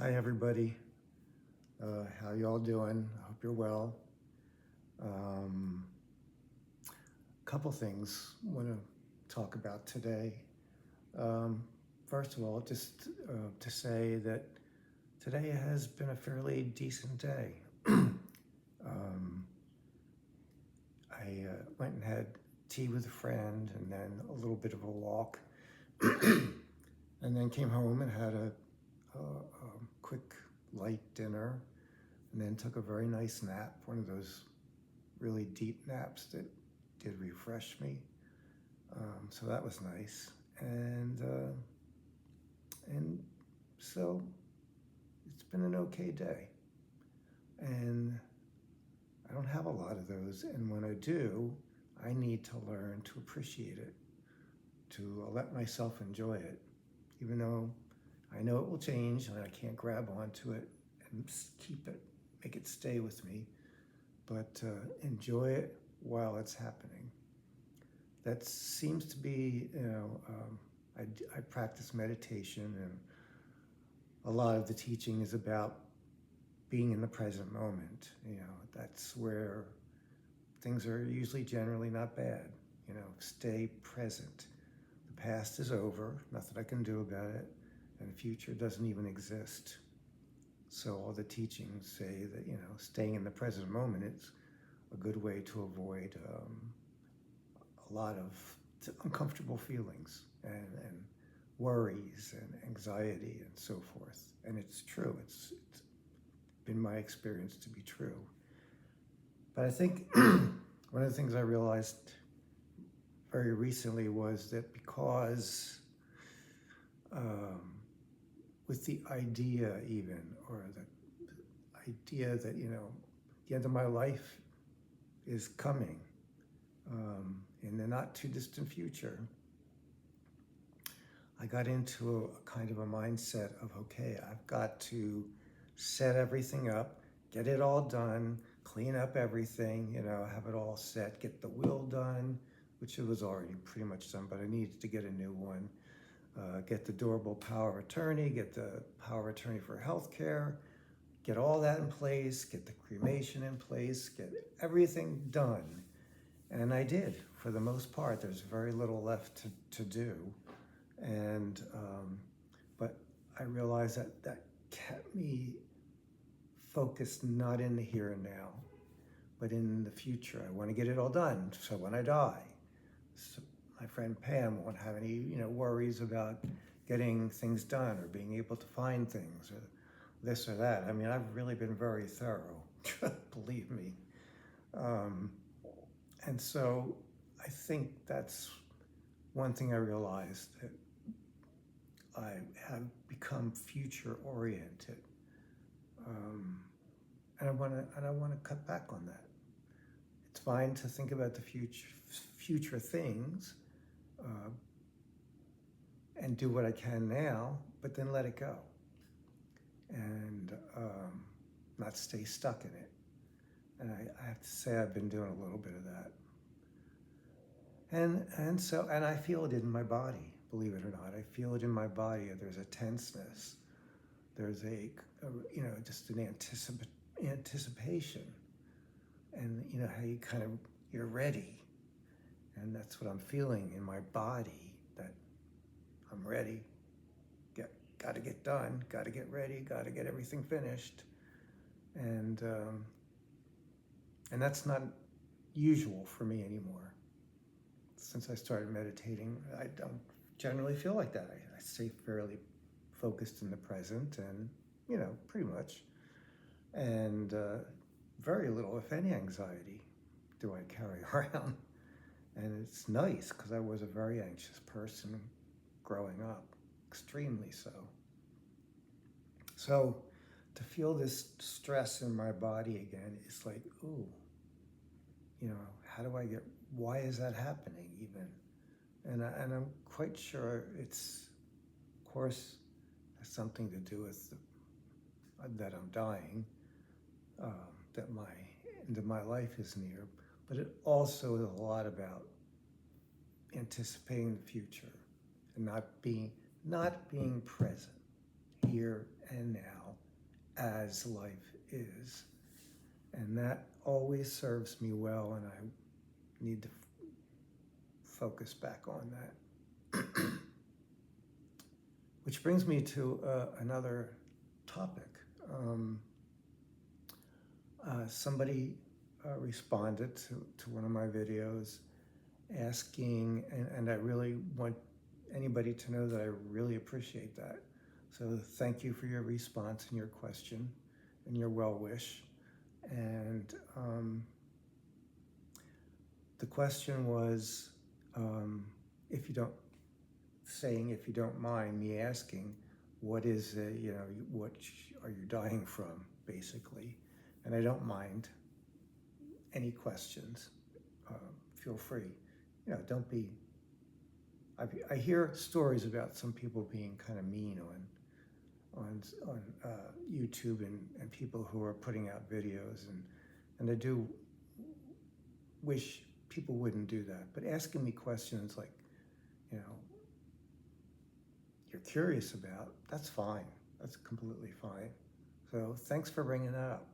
Hi, everybody. How y'all doing? I hope you're well. Um, Couple things I want to talk about today. Um, First of all, just to say that today has been a fairly decent day. um, I went and had tea with a friend and then a little bit of a walk, and then came home and had a quick light dinner, and then took a very nice nap, one of those really deep naps that did refresh me. So that was nice. And so it's been an okay day. And I don't have a lot of those. And when I do, I need to learn to appreciate it, to let myself enjoy it, even though I know it will change and I can't grab onto it and keep it, make it stay with me, but enjoy it while it's happening. That seems to be, I practice meditation, and a lot of the teaching is about being in the present moment. That's where things are usually generally not bad. Stay present. The past is over, nothing I can do about it, and the future doesn't even exist. So all the teachings say that, staying in the present moment is a good way to avoid a lot of uncomfortable feelings and worries and anxiety and so forth. And it's true. It's been my experience to be true. But I think one of the things I realized very recently was that because with the idea even, or the idea that, the end of my life is coming in the not too distant future, I got into a kind of a mindset of, okay, I've got to set everything up, get it all done, clean up everything, have it all set, get the will done, which it was already pretty much done, but I needed to get a new one. Get the durable power of attorney, get the power of attorney for healthcare, get all that in place, get the cremation in place, get everything done. And I did, for the most part. There's very little left to do. And but I realized that kept me focused not in the here and now, but in the future. I want to get it all done, so when I die, so my friend Pam won't have any worries about getting things done or being able to find things or this or that. I mean, I've really been very thorough, believe me. Um, and so I think that's one thing I realized, that I have become future oriented, and I want to cut back on that. It's fine to think about the future things, uh, and do what I can now, but then let it go, and not stay stuck in it. And I have to say I've been doing a little bit of that, and I feel it in my body. Believe it or not, I feel it in my body. There's a tenseness. There's just an anticipation, and how you're ready, and that's what I'm feeling in my body. That I'm ready. Got to get done. Got to get ready. Got to get everything finished, and that's not usual for me anymore. Since I started meditating, I don't generally feel like that. I stay fairly focused in the present, and pretty much, and very little, if any, anxiety do I carry around. And it's nice, because I was a very anxious person growing up, extremely so. So to feel this stress in my body again is like, ooh, how do I why is that happening even? And I'm quite sure it's, of course, has something to do with that I'm dying, that my end of my life is near, but it also is a lot about anticipating the future and not being present here and now as life is. And that always serves me well, and I need to focus back on that. Which brings me to another topic. Somebody responded to one of my videos asking, and I really want anybody to know that I really appreciate that. So thank you for your response and your question and your well wish. And the question was, if you don't mind me asking, what is it, what are you dying from, basically? And I don't mind any questions. Feel free. Don't be. I hear stories about some people being kind of mean on YouTube and people who are putting out videos, and I do wish people wouldn't do that. But asking me questions like, you're curious about, that's fine. That's completely fine. So thanks for bringing that up.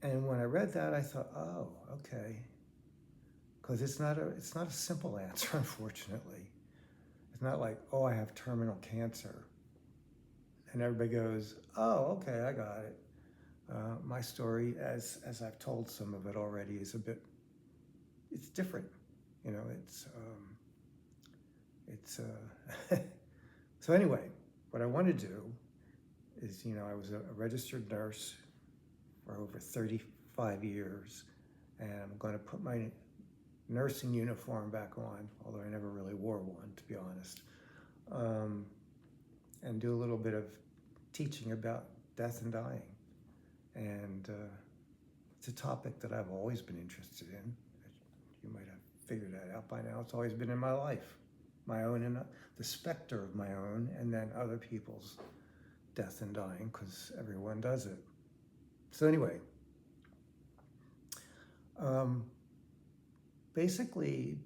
And when I read that, I thought, oh, okay. Because it's not a simple answer, unfortunately. It's not like, oh, I have terminal cancer. And everybody goes, oh, okay, I got it. My story, as I've told some of it already, is it's different. So anyway, what I want to do is, I was a registered nurse for over 35 years, and I'm going to put my nursing uniform back on, although I never really wore one, to be honest, and do a little bit of teaching about death and dying. And it's a topic that I've always been interested in. You might have figured that out by now. It's always been in my life, my own, and the specter of my own, and then other people's death and dying, because everyone does it. So anyway, basically,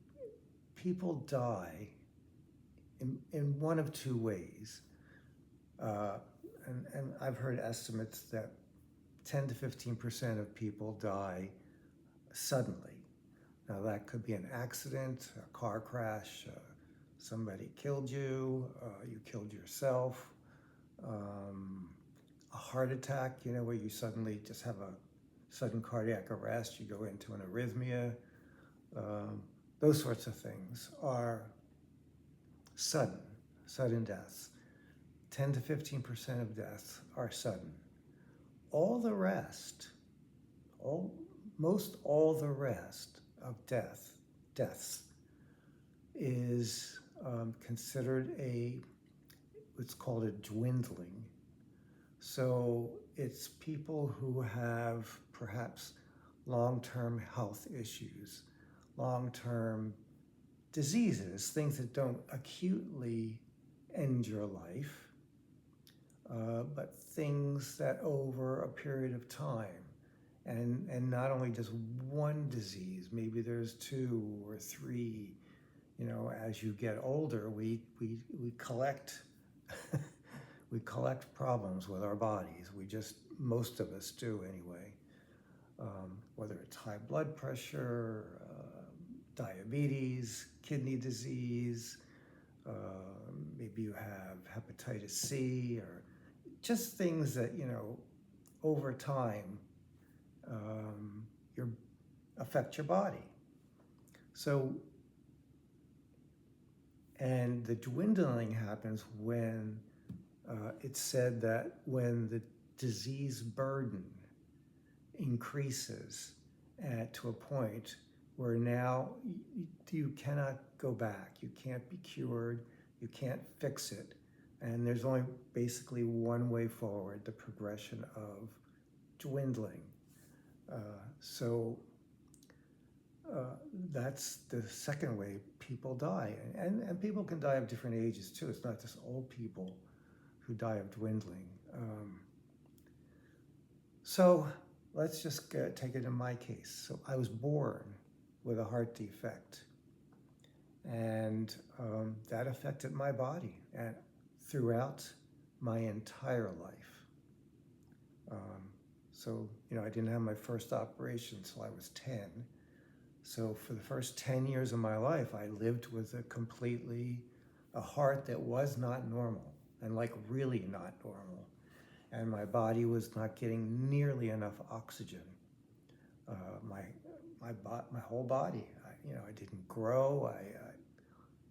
people die in one of two ways. And I've heard estimates that 10 to 15% of people die suddenly. Now that could be an accident, a car crash, somebody killed you, you killed yourself, a heart attack, where you suddenly just have a sudden cardiac arrest, you go into an arrhythmia. Those sorts of things are sudden deaths. 10 to 15% of deaths are sudden. All the rest, almost all the rest of deaths is considered what's called a dwindling. So it's people who have perhaps long-term health issues, long-term diseases, things that don't acutely end your life, but things that over a period of time, and not only just one disease, maybe there's 2 or 3. As you get older, we collect we collect problems with our bodies. Most of us do anyway. Whether it's high blood pressure, diabetes, kidney disease, maybe you have hepatitis C, or just things that, over time affect your body. So, and the dwindling happens when it's said that when the disease burden increases to a point where now you cannot go back, you can't be cured, you can't fix it, and there's only basically one way forward, the progression of dwindling. So that's the second way people die. And people can die of different ages too. It's not just old people who die of dwindling. So let's just take it in my case. So I was born with a heart defect, and that affected my body and throughout my entire life. So, I didn't have my first operation until I was 10. So for the first 10 years of my life, I lived with a heart that was not normal, and like really not normal. And my body was not getting nearly enough oxygen. Uh, my, my whole body, I didn't grow.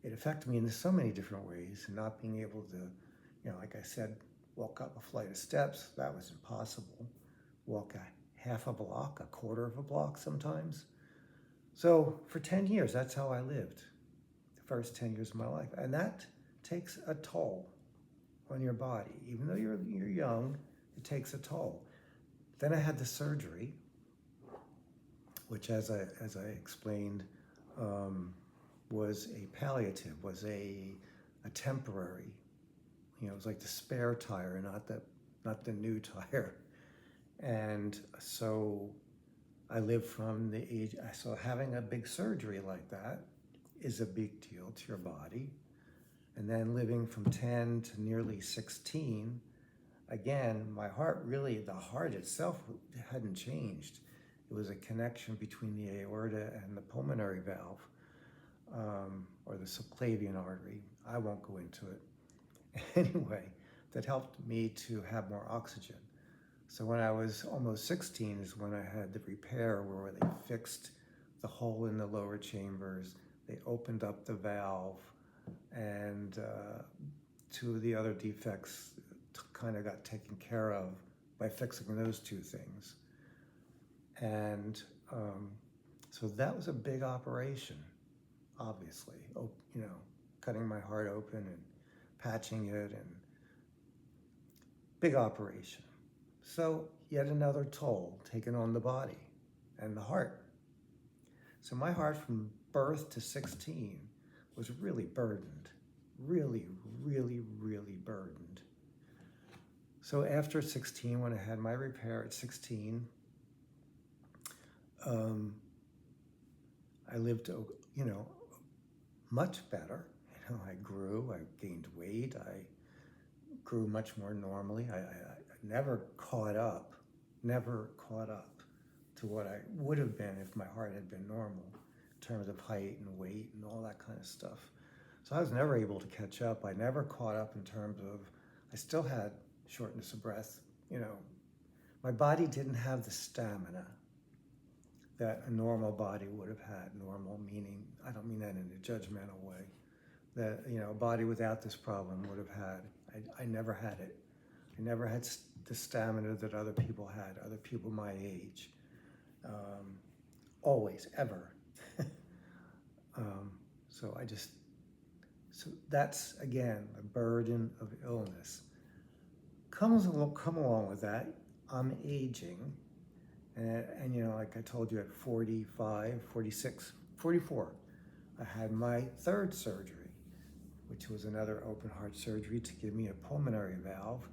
It affected me in so many different ways, and not being able to, like I said, walk up a flight of steps, that was impossible. Walk a half a block, a quarter of a block sometimes. So for 10 years, that's how I lived, the first 10 years of my life. And that takes a toll on your body. Even though you're young, it takes a toll. Then I had the surgery, which, as I explained, was a palliative, was a temporary. It was like the spare tire, not the new tire. And so I lived from the age, so having a big surgery like that is a big deal to your body. And then living from 10 to nearly 16, again, my heart really, the heart itself hadn't changed. It was a connection between the aorta and the pulmonary valve, or the subclavian artery. I won't go into it. Anyway, that helped me to have more oxygen. So when I was almost 16 is when I had the repair where they fixed the hole in the lower chambers. They opened up the valve, and two of the other defects kind of got taken care of by fixing those two things. And so that was a big operation, obviously. Cutting my heart open and patching it, and big operation. So yet another toll taken on the body and the heart. So my heart from birth to 16 was really burdened, really, really, really burdened. So after 16, when I had my repair at 16, I lived, much better. I grew, I gained weight, I grew much more normally. I never caught up to what I would have been if my heart had been normal in terms of height and weight and all that kind of stuff. So I was never able to catch up. I never caught up in terms of, I still had shortness of breath. My body didn't have the stamina that a normal body would have had. Normal meaning, I don't mean that in a judgmental way, that a body without this problem would have had. I never had it. I never had the stamina that other people had, other people my age. Always, ever. So that's, again, a burden of illness. Come along with that, I'm aging. And like I told you, at 45, 46, 44, I had my third surgery, which was another open heart surgery to give me a pulmonary valve.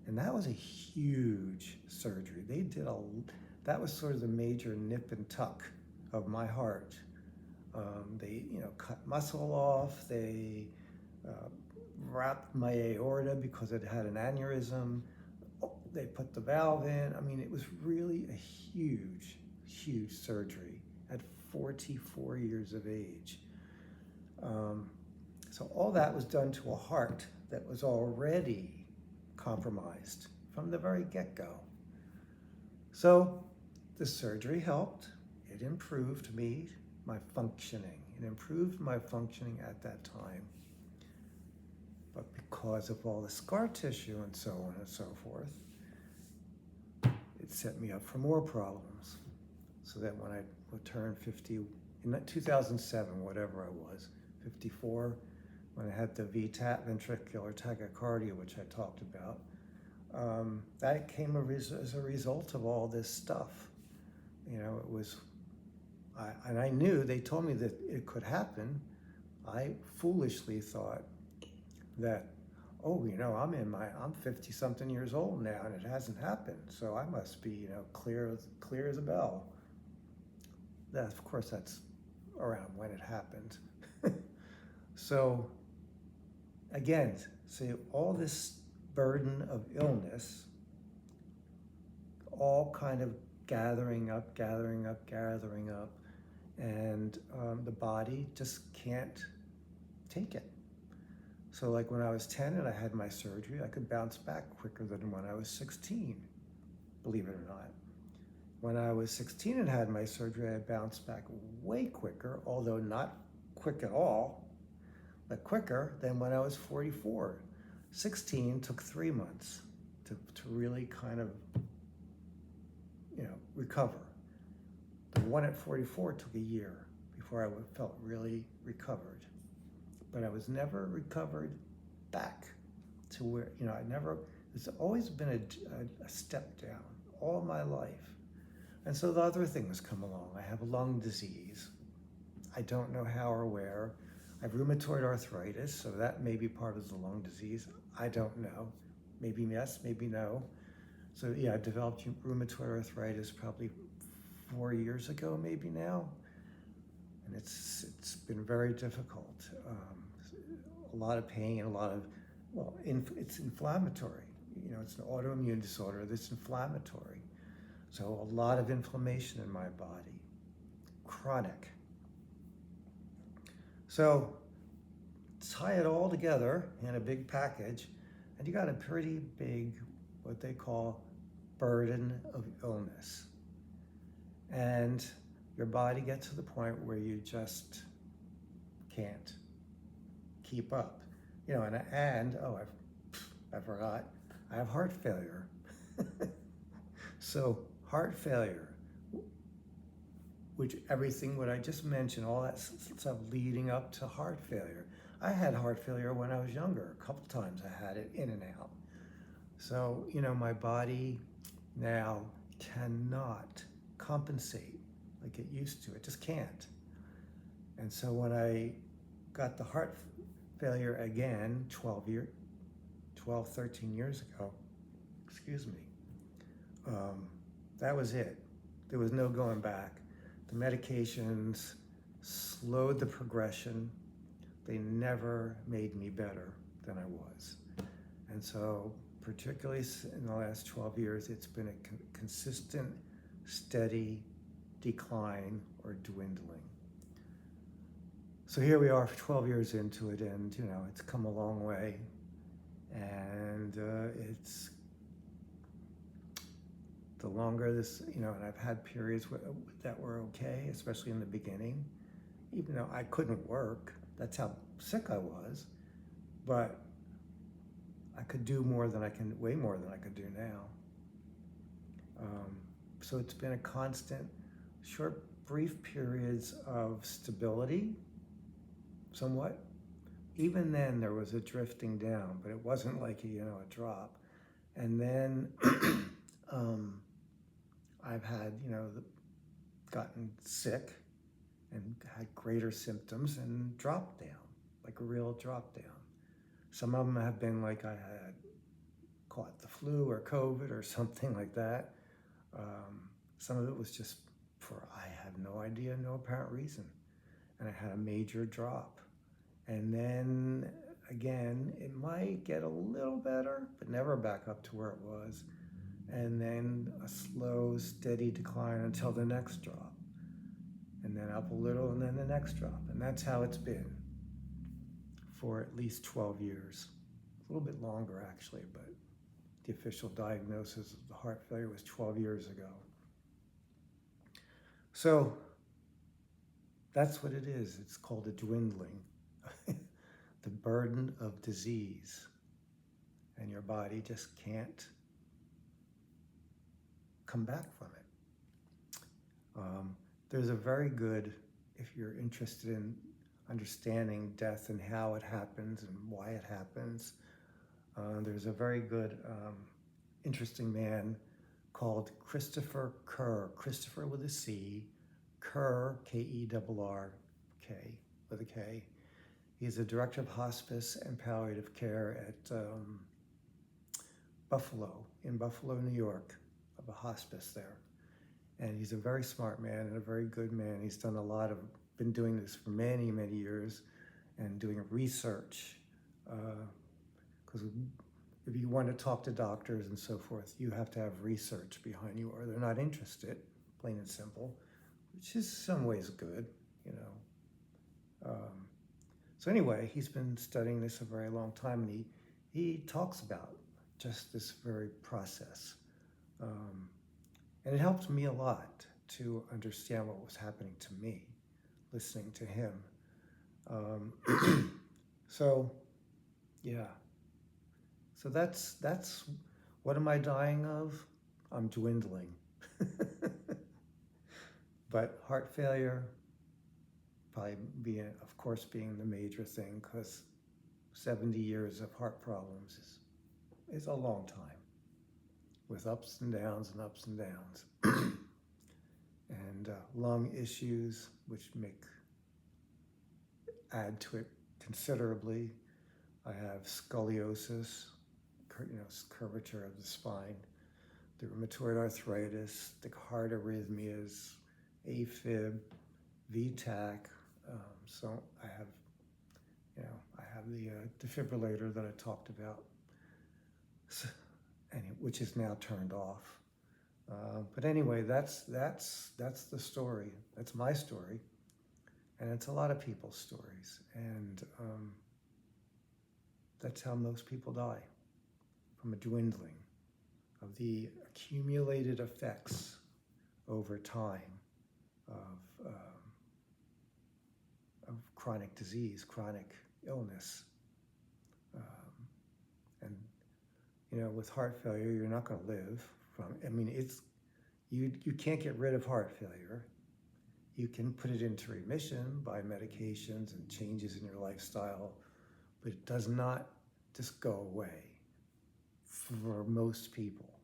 And that was a huge surgery. That was sort of the major nip and tuck of my heart. They, cut muscle off. They wrapped my aorta because it had an aneurysm. They put the valve in. I mean, it was really a huge, huge surgery at 44 years of age. So all that was done to a heart that was already compromised from the very get-go. So the surgery helped. It improved my functioning. It improved my functioning at that time. But because of all the scar tissue and so on and so forth, it set me up for more problems. So that when I would turn 50, in 2007, whatever I was, 54, when I had the VTAC, ventricular tachycardia, which I talked about, that came as a result of all this stuff. It was, and I knew, they told me that it could happen. I foolishly thought that, I'm 50 something years old now and it hasn't happened, so I must be, clear as a bell. Of course, that's around when it happened. So again, see, all this burden of illness all kind of gathering up, and the body just can't take it. So like when I was 10 and I had my surgery, I could bounce back quicker than when I was 16, believe it or not. When I was 16 and had my surgery, I bounced back way quicker, although not quick at all, but quicker than when I was 44. 16 took 3 months to really kind of, recover. The one at 44 took a year before I felt really recovered. But I was never recovered back to where, it's always been a step down all my life. And so the other things come along. I have lung disease. I don't know how or where. I have rheumatoid arthritis, so that may be part of the lung disease. I don't know. Maybe yes, maybe no. So yeah, I developed rheumatoid arthritis probably 4 years ago, maybe now. And it's been very difficult. A lot of pain, it's inflammatory. It's an autoimmune disorder that's inflammatory. So a lot of inflammation in my body, chronic. So tie it all together in a big package, and you got a pretty big, what they call, burden of illness. And your body gets to the point where you just can't keep up. I forgot, I have heart failure. So heart failure, what I just mentioned, all that stuff leading up to heart failure. I had heart failure when I was younger. A couple times I had it in and out. So, my body now cannot compensate like it used to. It just can't. And so when I got the heart failure again 13 years ago, that was it. There was no going back. The medications slowed the progression. They never made me better than I was. And so, particularly in the last 12 years, it's been a consistent, steady decline or dwindling. So here we are 12 years into it, and it's come a long way. And it's the longer this, and I've had periods that were okay, especially in the beginning, even though I couldn't work. That's how sick I was. But I could do way more than I could do now. So it's been a constant, short, brief periods of stability, somewhat. Even then, there was a drifting down, but it wasn't like a drop. And then I've had, gotten sick and had greater symptoms and dropped down, like a real drop down. Some of them have been like I had caught the flu or COVID or something like that. Some of it was just I have no idea, no apparent reason. And I had a major drop. And then again, it might get a little better, but never back up to where it was. And then a slow, steady decline until the next drop. And then up a little, and then the next drop. And that's how it's been for at least 12 years. A little bit longer, actually, but the official diagnosis of the heart failure was 12 years ago. So that's what it is. It's called a dwindling. The burden of disease. And your body just can't come back from it. There's a very good, if you're interested in understanding death and how it happens and why it happens, there's a very good, interesting man called Christopher Kerr. Christopher with a C, Kerr, Kerrk, with a K. He's a director of hospice and palliative care at in Buffalo, New York, of a hospice there. And he's a very smart man and a very good man. He's been doing this for many, many years and doing research. Because if you want to talk to doctors and so forth, you have to have research behind you, or they're not interested, plain and simple, which is some ways good, you know. So anyway, he's been studying this a very long time, and he talks about just this very process. And it helped me a lot to understand what was happening to me, listening to him. So, yeah. So that's what am I dying of? I'm dwindling. But heart failure, probably of course, being the major thing, because 70 years of heart problems is a long time, with ups and downs and ups and downs. And lung issues, which add to it considerably. I have scoliosis, curvature of the spine, the rheumatoid arthritis, the heart arrhythmias, AFib, VTach. So I have the defibrillator that I talked about, which is now turned off. But anyway, that's the story. That's my story, and it's a lot of people's stories, and that's how most people die, from a dwindling of the accumulated effects over time of chronic disease, chronic illness. And with heart failure, you're not going to live from. I mean, you can't get rid of heart failure. You can put it into remission by medications and changes in your lifestyle, but it does not just go away for most people.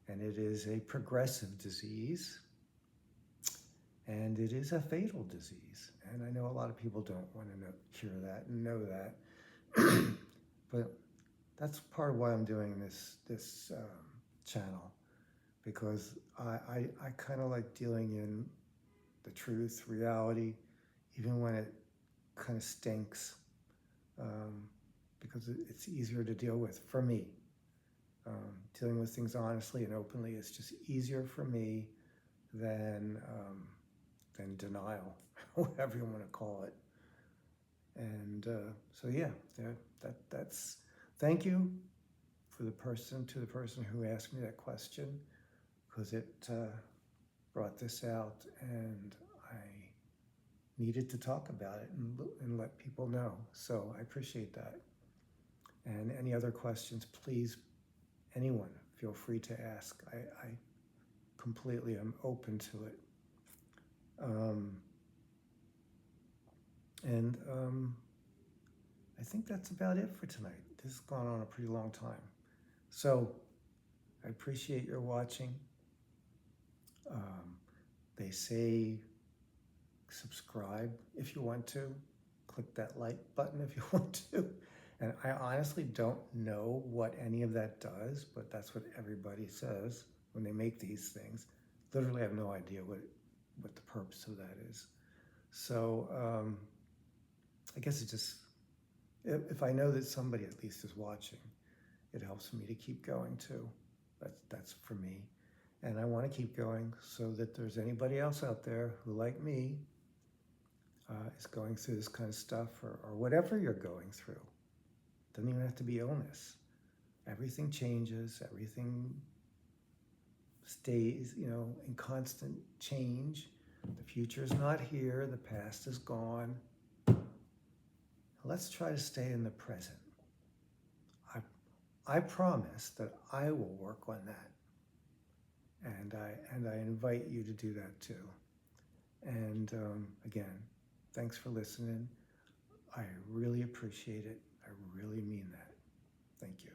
And it is a progressive disease, and it is a fatal disease. And I know a lot of people don't want to cure that and know that, but that's part of why I'm doing this channel, because I kind of like dealing in the truth, reality, even when it kind of stinks, because it's easier to deal with for me. Dealing with things honestly and openly is just easier for me than denial, whatever you want to call it. And so yeah, that's thank you to the person who asked me that question, because it brought this out, and I needed to talk about it and let people know. So I appreciate that. And any other questions, please, anyone, feel free to ask. I completely am open to it. I think that's about it for tonight. This has gone on a pretty long time. So I appreciate your watching. They say subscribe if you want to. Click that like button if you want to. And I honestly don't know what any of that does, but that's what everybody says when they make these things. Literally, I have no idea what the purpose of that is. So I guess it just, if I know that somebody at least is watching, it helps me to keep going too. That's for me. And I want to keep going so that there's anybody else out there who, like me, is going through this kind of stuff, or whatever you're going through. Doesn't even have to be illness. Everything changes, everything stays, in constant change. The future is not here, the past is gone. Let's try to stay in the present. I promise that I will work on that. And I invite you to do that too. And again, thanks for listening. I really appreciate it. I really mean that. Thank you.